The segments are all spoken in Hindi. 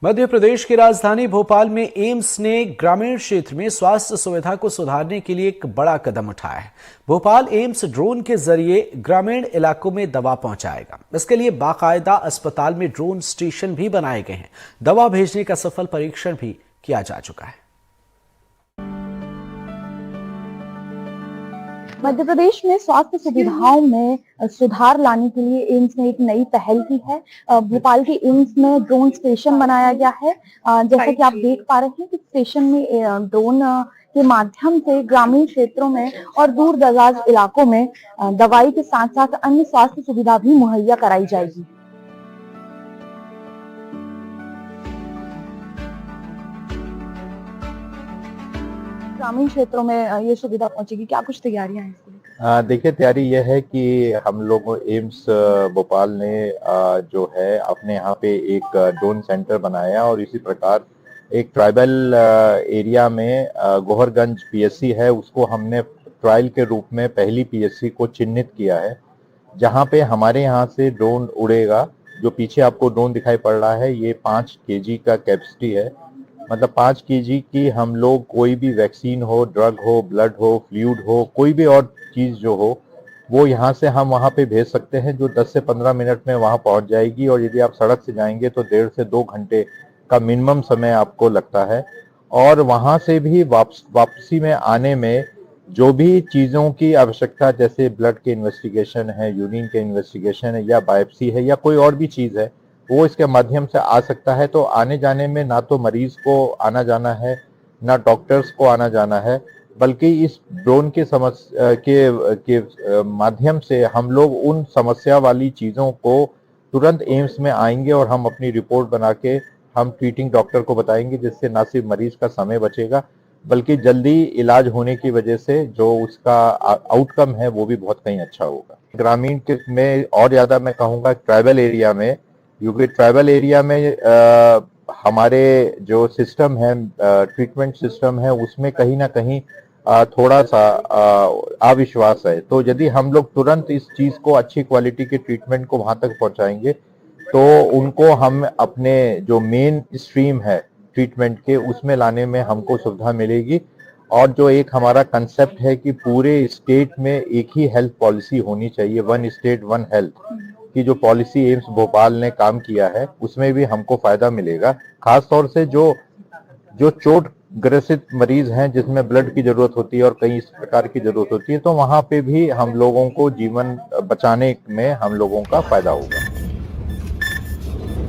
मध्य प्रदेश की राजधानी भोपाल में एम्स ने ग्रामीण क्षेत्र में स्वास्थ्य सुविधा को सुधारने के लिए एक बड़ा कदम उठाया है। भोपाल एम्स ड्रोन के जरिए ग्रामीण इलाकों में दवा पहुंचाएगा। इसके लिए बाकायदा अस्पताल में ड्रोन स्टेशन भी बनाए गए हैं। दवा भेजने का सफल परीक्षण भी किया जा चुका है। मध्य प्रदेश में स्वास्थ्य सुविधाओं में सुधार लाने के लिए एम्स ने एक नई पहल की है। भोपाल के एम्स में ड्रोन स्टेशन बनाया गया है। जैसा कि आप देख पा रहे हैं कि स्टेशन में ड्रोन के माध्यम से ग्रामीण क्षेत्रों में और दूर दराज इलाकों में दवाई के साथ साथ अन्य स्वास्थ्य सुविधा भी मुहैया कराई जाएगी। ग्रामीण क्षेत्रों में ये सुविधा पहुंचेगी, क्या कुछ तैयारियां हैं इसको लेकर? देखिए, तैयारी यह है कि हम लोग एम्स भोपाल ने जो है अपने यहाँ पे एक ड्रोन सेंटर बनाया और इसी प्रकार एक ट्राइबल एरिया में गोहरगंज पीएससी है, उसको हमने ट्रायल के रूप में पहली पीएससी को चिन्हित किया है, जहाँ पे हमारे यहाँ से ड्रोन उड़ेगा। जो पीछे आपको ड्रोन दिखाई पड़ रहा है, ये 5 केजी का कैपेसिटी है। मतलब 5 केजी की हम लोग कोई भी वैक्सीन हो, ड्रग हो, ब्लड हो, फ्लूइड हो, कोई भी और चीज जो हो, वो यहाँ से हम वहाँ पे भेज सकते हैं, जो 10 से 15 मिनट में वहाँ पहुँच जाएगी। और यदि आप सड़क से जाएंगे तो 1.5 से 2 घंटे का मिनिमम समय आपको लगता है। और वहाँ से भी वापसी में आने में जो भी चीज़ों की आवश्यकता, जैसे ब्लड के इन्वेस्टिगेशन है, यूरिन के इन्वेस्टिगेशन है, या बायोप्सी है, या कोई और भी चीज़ है, वो इसके माध्यम से आ सकता है। तो आने जाने में ना तो मरीज को आना जाना है, ना डॉक्टर्स को आना जाना है, बल्कि इस ड्रोन के माध्यम से हम लोग उन समस्या वाली चीज़ों को तुरंत एम्स में आएंगे और हम अपनी रिपोर्ट बना के हम ट्रीटिंग डॉक्टर को बताएंगे, जिससे ना सिर्फ मरीज का समय बचेगा, बल्कि जल्दी इलाज होने की वजह से जो उसका आउटकम है वो भी बहुत कहीं अच्छा होगा। ग्रामीण के में और ज़्यादा मैं कहूँगा ट्राइबल एरिया में, क्योंकि ट्राइबल एरिया में हमारे जो सिस्टम है, ट्रीटमेंट सिस्टम है, उसमें कहीं ना कहीं थोड़ा सा अविश्वास है। तो यदि हम लोग तुरंत इस चीज को, अच्छी क्वालिटी के ट्रीटमेंट को वहां तक पहुंचाएंगे, तो उनको हम अपने जो मेन स्ट्रीम है ट्रीटमेंट के, उसमें लाने में हमको सुविधा मिलेगी। और जो एक हमारा कंसेप्ट है कि पूरे स्टेट में एक ही हेल्थ पॉलिसी होनी चाहिए, 1 स्टेट 1 हेल्थ की जो पॉलिसी एम्स भोपाल ने काम किया है, उसमें भी हमको फायदा मिलेगा। खास तौर से जो चोट ग्रसित मरीज हैं, जिसमें ब्लड की जरूरत होती है और कई इस प्रकार की जरूरत होती है, तो वहां पे भी हम लोगों को जीवन बचाने में हम लोगों का फायदा होगा।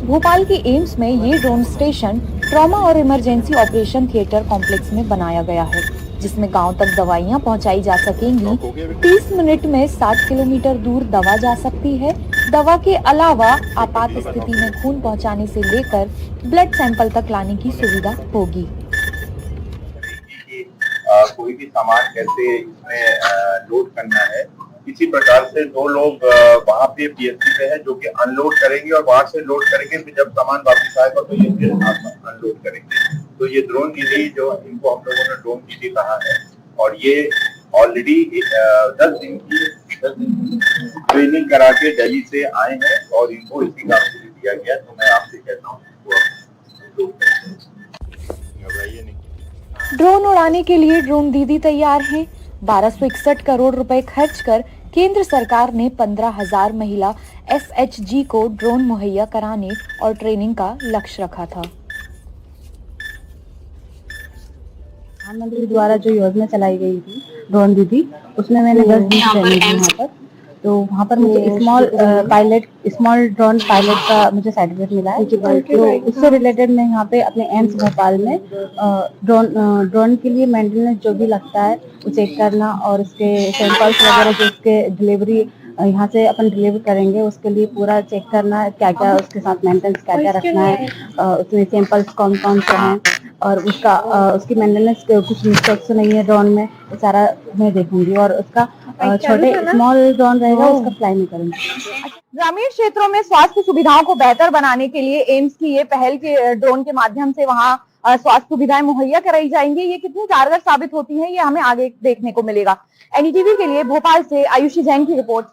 भोपाल के एम्स में ये ड्रोन स्टेशन ट्रॉमा और इमरजेंसी ऑपरेशन थिएटर कॉम्प्लेक्स में बनाया गया है, जिसमें गांव तक दवाइयां पहुंचाई जा सकेंगी। 30 मिनट में 60 किलोमीटर दूर दवा जा सकती है। दवा के अलावा आपात स्थिति में खून पहुंचाने से लेकर ब्लड सैंपल तक लाने की सुविधा होगी। कोई भी सामान कैसे इसमें लोड करना है, इसी प्रकार से 2 लोग वहाँ पे पीएससी पे है जो कि अनलोड करेंगे और वहां से लोड करेंगे। फिर जब सामान वापस आएगा तो ये फिर अनलोड करेंगे। तो ये ड्रोन दीदी, जो इनको हम लोगों ने ड्रोन दीदी कहा है, और ये ऑलरेडी 10 दिन की ट्रेनिंग करा के दिल्ली से आए हैं और इनको इसी काम के लिए दिया गया। तो मैं आपसे कहता हूँ ड्रोन उड़ाने के लिए ड्रोन दीदी तैयार हैं। 1261 करोड़ रुपए खर्च कर केंद्र सरकार ने 15,000 महिला एसएचजी को ड्रोन मुहैया कराने और ट्रेनिंग का लक्ष्य रखा था। प्रधानमंत्री द्वारा जो योजना चलाई गई थी ड्रोन दीदी, उसमें मैंने 10 दिन ट्रेनिंग की वहाँ पर। तो वहाँ पर मुझे स्मॉल ड्रोन पायलट का मुझे सर्टिफिकेट मिला है। तो उससे रिलेटेड मैं यहाँ पे अपने एम्स भोपाल में ड्रोन के लिए मेंटेनेंस जो भी लगता है वो चेक करना, और उसके सैंपल्स वगैरह जो उसके डिलीवरी यहाँ से अपन डिलीवर करेंगे, उसके लिए पूरा चेक करना है क्या क्या उसके साथ मेंटेनेंस क्या क्या रखना है, उसमें सैंपल्स कौन कौन से हैं, और उसकी मेंटेनेंस कुछ मिस्टेक्स तो नहीं है ड्रोन में, वो सारा मैं देखूंगी। और उसका छोटे स्मॉल ड्रोन रहेगा, उसका फ्लाई नहीं करूंगी। ग्रामीण क्षेत्रों में स्वास्थ्य सुविधाओं को बेहतर बनाने के लिए एम्स की ये पहल के ड्रोन के माध्यम से वहां स्वास्थ्य सुविधाएं मुहैया कराई जाएंगी। ये कितनी कारगर साबित होती है, ये हमें आगे देखने को मिलेगा। एनडीटीवी के लिए भोपाल से आयुषी जैन की रिपोर्ट।